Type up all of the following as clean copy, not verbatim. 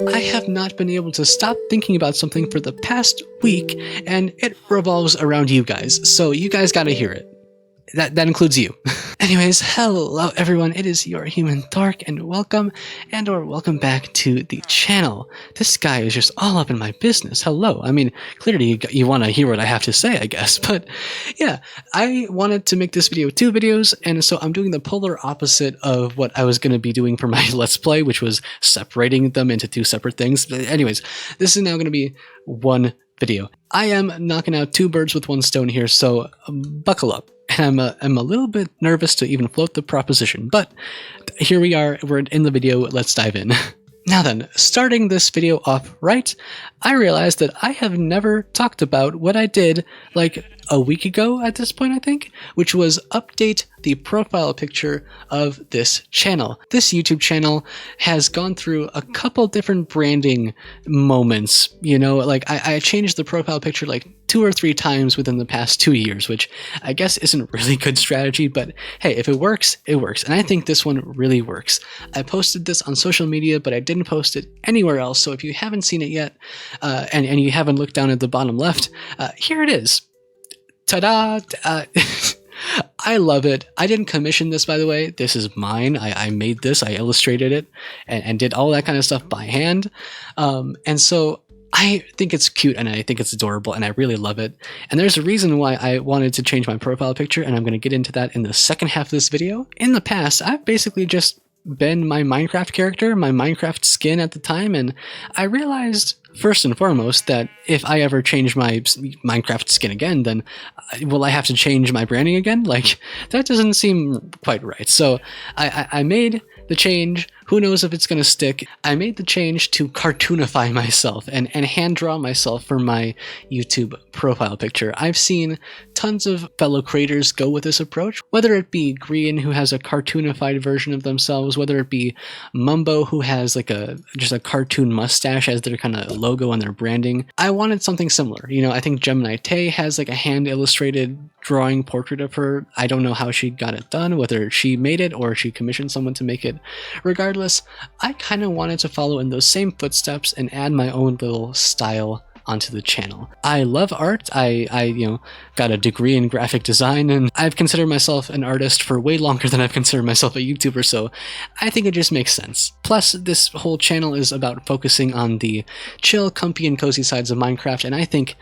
I have not been able to stop thinking about something for the past week, and it revolves around you guys, so you guys gotta hear it. That includes you. Anyways, hello everyone, it is your human Dark, and welcome back to the channel. This guy is just all up in my business. Hello. I mean, clearly you want to hear what I have to say, I guess, but yeah, I wanted to make this video 2 videos, and so I'm doing the polar opposite of what I was going to be doing for my Let's Play, which was separating them into 2 separate things. But anyways, this is now going to be 1 video. I am knocking out 2 birds with 1 stone here, so buckle up. And I'm a little bit nervous to even float the proposition, but here we are, we're in the video, let's dive in. Now then, starting this video off right, I realized that I have never talked about what I did like a week ago at this point, I think, which was update the profile picture of this channel. This YouTube channel has gone through a couple different branding moments, you know, like I changed the profile picture like 2 or 3 times within the past 2 years, which I guess isn't really good strategy, but hey, if it works, it works. And I think this one really works. I posted this on social media, but I didn't post it anywhere else. So if you haven't seen it yet, and you haven't looked down at the bottom left, here it is. Ta-da! I love it. I didn't commission this, by the way. This is mine. I made this. I illustrated it and did all that kind of stuff by hand. And so I think it's cute and I think it's adorable and I really love it. And there's a reason why I wanted to change my profile picture, and I'm going to get into that in the second half of this video. In the past, I've basically just been my Minecraft character, my Minecraft skin at the time, and I realized first and foremost that if I ever change my Minecraft skin again, then will I have to change my branding again? Like, that doesn't seem quite right. So I made the change. Who knows if it's going to stick? I made the change to cartoonify myself and hand draw myself for my YouTube profile picture. I've seen tons of fellow creators go with this approach, whether it be Green, who has a cartoonified version of themselves, whether it be Mumbo, who has like just a cartoon mustache as their kind of logo and their branding. I wanted something similar. You know, I think Gemini Tay has like a hand illustrated drawing portrait of her. I don't know how she got it done, whether she made it or she commissioned someone to make it. Regardless, I kind of wanted to follow in those same footsteps and add my own little style onto the channel. I love art. I got a degree in graphic design, and I've considered myself an artist for way longer than I've considered myself a YouTuber, so I think it just makes sense. Plus, this whole channel is about focusing on the chill, comfy, and cozy sides of Minecraft, and I think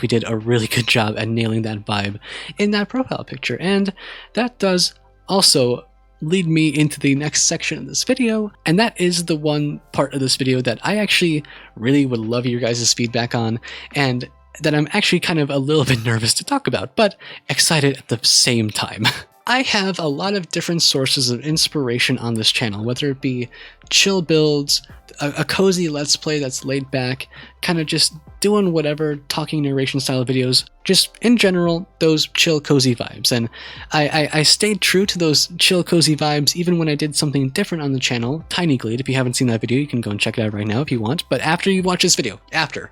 we did a really good job at nailing that vibe in that profile picture, and that does also lead me into the next section of this video, and that is the one part of this video that I actually really would love your guys' feedback on, and that I'm actually kind of a little bit nervous to talk about, but excited at the same time. I have a lot of different sources of inspiration on this channel, whether it be chill builds, a cozy Let's Play that's laid back, kind of just doing whatever talking narration style videos, just in general, those chill cozy vibes. And I stayed true to those chill cozy vibes even when I did something different on the channel. Tiny Glade, if you haven't seen that video, you can go and check it out right now if you want, but after you watch this video, after.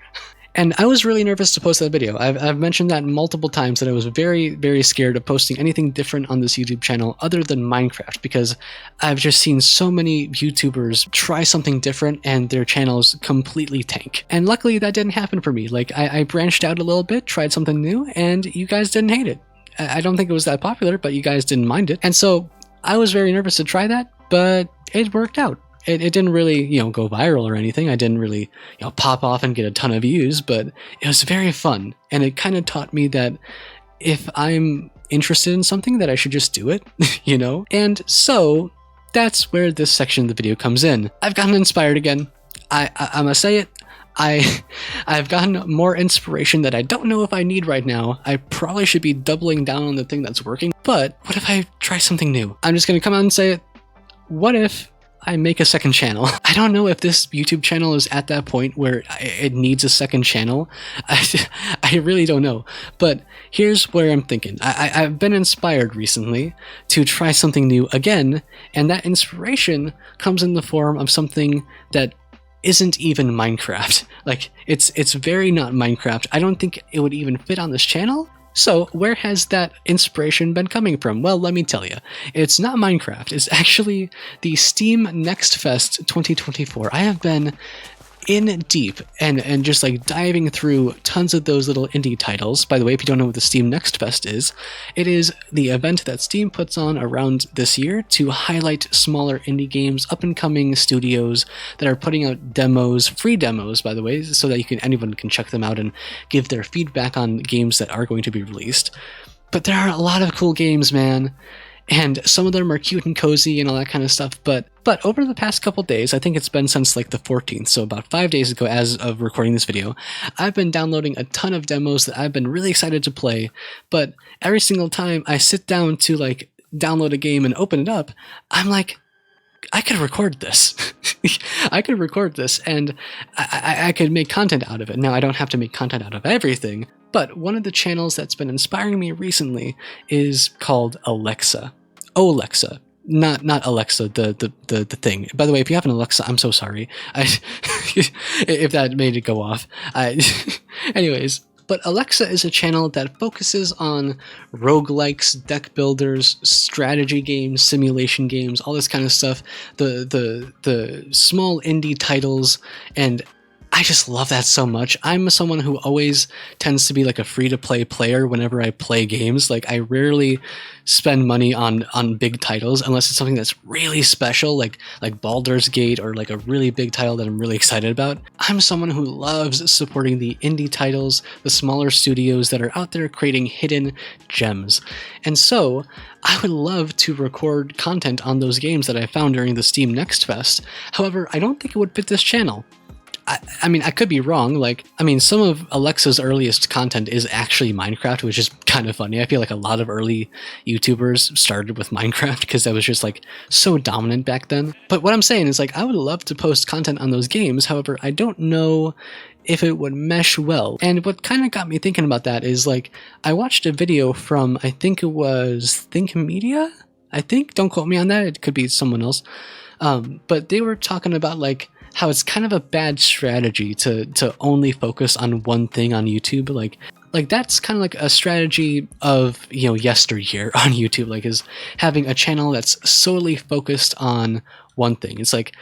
And I was really nervous to post that video. I've mentioned that multiple times, that I was very, very scared of posting anything different on this YouTube channel other than Minecraft, because I've just seen so many YouTubers try something different and their channels completely tank. And luckily that didn't happen for me. Like, I branched out a little bit, tried something new, and you guys didn't hate it. I don't think it was that popular, but you guys didn't mind it. And so I was very nervous to try that, but it worked out. It didn't really, go viral or anything. I didn't really, pop off and get a ton of views, but it was very fun. And it kind of taught me that if I'm interested in something, that I should just do it, And so that's where this section of the video comes in. I've gotten inspired again. I'm gonna say it. I've gotten more inspiration that I don't know if I need right now. I probably should be doubling down on the thing that's working, but what if I try something new? I'm just gonna come out and say it. What if I make a second channel? I don't know if this YouTube channel is at that point where it needs a second channel. I really don't know. But here's where I'm thinking. I've been inspired recently to try something new again, and that inspiration comes in the form of something that isn't even Minecraft. Like, it's very not Minecraft. I don't think it would even fit on this channel. So where has that inspiration been coming from? Well, let me tell you. It's not Minecraft. It's actually the Steam Next Fest 2024. I have been in deep and just like diving through tons of those little indie titles. By the way, if you don't know what the Steam Next Fest is, it is the event that Steam puts on around this year to highlight smaller indie games, up-and-coming studios that are putting out demos, free demos, by the way, so that anyone can check them out and give their feedback on games that are going to be released. But there are a lot of cool games, man. And some of them are cute and cozy and all that kind of stuff, but over the past couple days, I think it's been since like the 14th, so about 5 days ago as of recording this video, I've been downloading a ton of demos that I've been really excited to play, but every single time I sit down to like download a game and open it up, I'm like, I could record this. I could record this and I could make content out of it. Now, I don't have to make content out of everything, but one of the channels that's been inspiring me recently is called Olexa. Olexa. Not Alexa, the thing. By the way, if you have an Alexa, I'm so sorry. If that made it go off. Anyways, but Olexa is a channel that focuses on roguelikes, deck builders, strategy games, simulation games, all this kind of stuff. The small indie titles, and I just love that so much. I'm someone who always tends to be like a free-to-play player whenever I play games. Like, I rarely spend money on big titles unless it's something that's really special, like Baldur's Gate, or like a really big title that I'm really excited about. I'm someone who loves supporting the indie titles, the smaller studios that are out there creating hidden gems. And so I would love to record content on those games that I found during the Steam Next Fest. However, I don't think it would fit this channel. I mean, I could be wrong. Like, I mean, some of Alexa's earliest content is actually Minecraft, which is kind of funny. I feel like a lot of early YouTubers started with Minecraft because that was just like so dominant back then. But what I'm saying is, like, I would love to post content on those games. However, I don't know if it would mesh well. And what kind of got me thinking about that is, like, I watched a video from, I think it was Think Media? I think, don't quote me on that. It could be someone else. But they were talking about, like, how it's kind of a bad strategy to only focus on one thing on YouTube. Like that's kind of like a strategy of, you know, yesteryear on YouTube, like, is having a channel that's solely focused on one thing. It's like,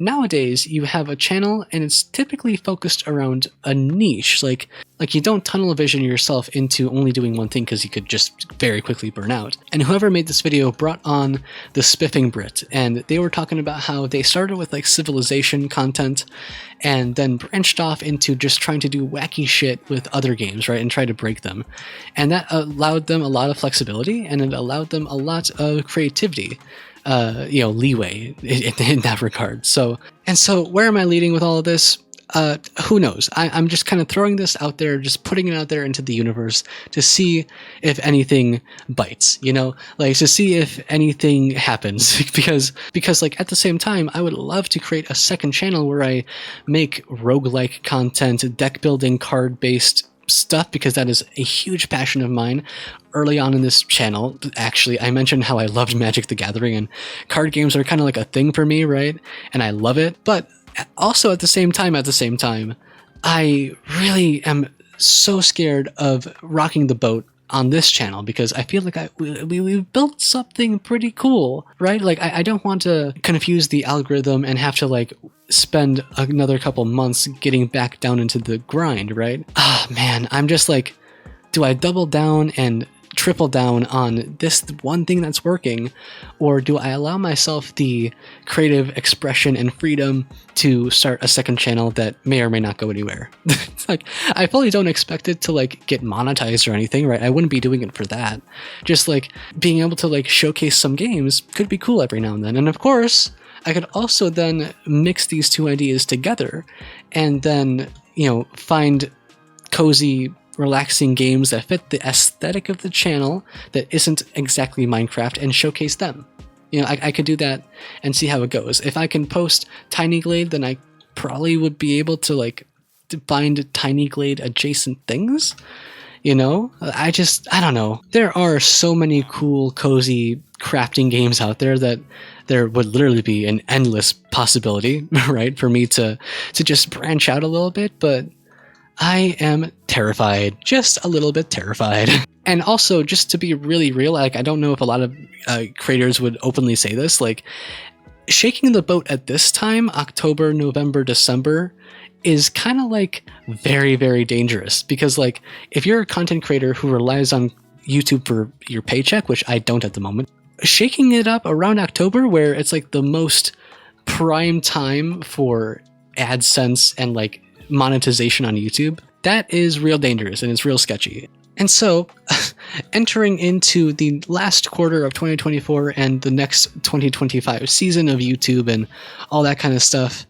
nowadays you have a channel and it's typically focused around a niche. Like you don't tunnel vision yourself into only doing one thing because you could just very quickly burn out. And whoever made this video brought on the Spiffing Brit, and they were talking about how they started with like civilization content and then branched off into just trying to do wacky shit with other games, right, and try to break them. And that allowed them a lot of flexibility, and it allowed them a lot of creativity. Leeway in that regard. So where am I leading with all of this? Who knows? I'm just kind of throwing this out there, just putting it out there into the universe to see if anything bites, you know, like to see if anything happens. because like at the same time, I would love to create a second channel where I make roguelike content, deck building, card based stuff, because that is a huge passion of mine. Early on in this channel, actually, I mentioned how I loved Magic the Gathering, and card games are kind of like a thing for me, right? And I love it. But also at the same time, I really am so scared of rocking the boat on this channel, because I feel like we've built something pretty cool, right? Like, I don't want to confuse the algorithm and have to like spend another couple months getting back down into the grind, right? Ah, man, I'm just like, do I double down and triple down on this one thing that's working, or do I allow myself the creative expression and freedom to start a second channel that may or may not go anywhere? It's like, I fully don't expect it to like get monetized or anything, right? I wouldn't be doing it for that. Just like being able to like showcase some games could be cool every now and then. And of course, I could also then mix these two ideas together and then, you know, find cozy, relaxing games that fit the aesthetic of the channel that isn't exactly Minecraft and showcase them. You know, I could do that and see how it goes. If I can post Tiny Glade, then I probably would be able to like find Tiny Glade adjacent things. You know, I don't know. There are so many cool, cozy crafting games out there that there would literally be an endless possibility, right, for me to just branch out a little bit, but I am terrified, just a little bit terrified. And also, just to be really real, like, I don't know if a lot of creators would openly say this, like, shaking the boat at this time, October, November, December, is kind of like very, very dangerous, because like if you're a content creator who relies on YouTube for your paycheck, which I don't at the moment, shaking it up around October where it's like the most prime time for AdSense and like monetization on YouTube, that is real dangerous and it's real sketchy. And so entering into the last quarter of 2024 and the next 2025 season of YouTube and all that kind of stuff,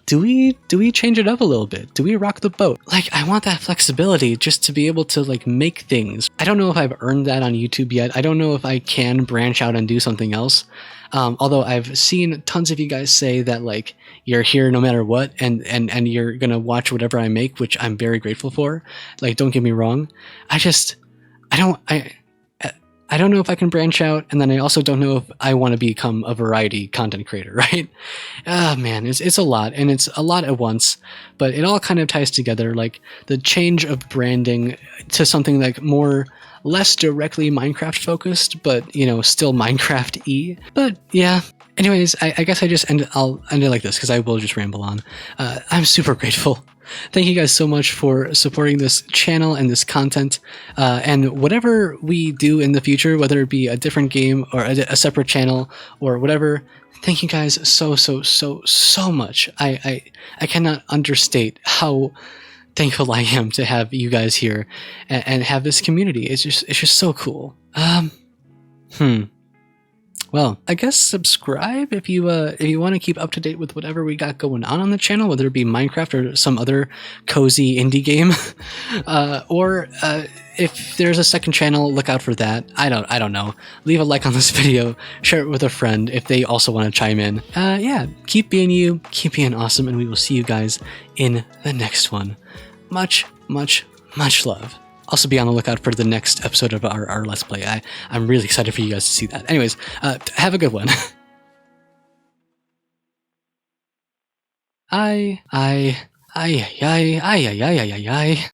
do we change it up a little bit? Do we rock the boat? Like, I want that flexibility just to be able to like make things. I don't know if I've earned that on YouTube yet. I don't know if I can branch out and do something else. Although I've seen tons of you guys say that like you're here no matter what, and you're gonna watch whatever I make, which I'm very grateful for. Like, don't get me wrong. I don't know if I can branch out, and then I also don't know if I want to become a variety content creator, right? Ah, man, it's a lot, and it's a lot at once, but it all kind of ties together, like the change of branding to something like less directly Minecraft focused, but, you know, still Minecraft-y. But yeah, anyways, I guess I'll end it like this, because I will just ramble on. I'm super grateful. Thank you guys so much for supporting this channel and this content, and whatever we do in the future, whether it be a different game or a separate channel or whatever, thank you guys so much. I cannot understate how thankful I am to have you guys here and have this community. It's just so cool. Well, I guess subscribe if you want to keep up to date with whatever we got going on the channel, whether it be Minecraft or some other cozy indie game, or if there's a second channel, look out for that. I don't know. Leave a like on this video, share it with a friend if they also want to chime in. Yeah, keep being you, keep being awesome, and we will see you guys in the next one. Much love. Also be on the lookout for the next episode of our Let's Play. I'm really excited for you guys to see that. Anyways, have a good one. I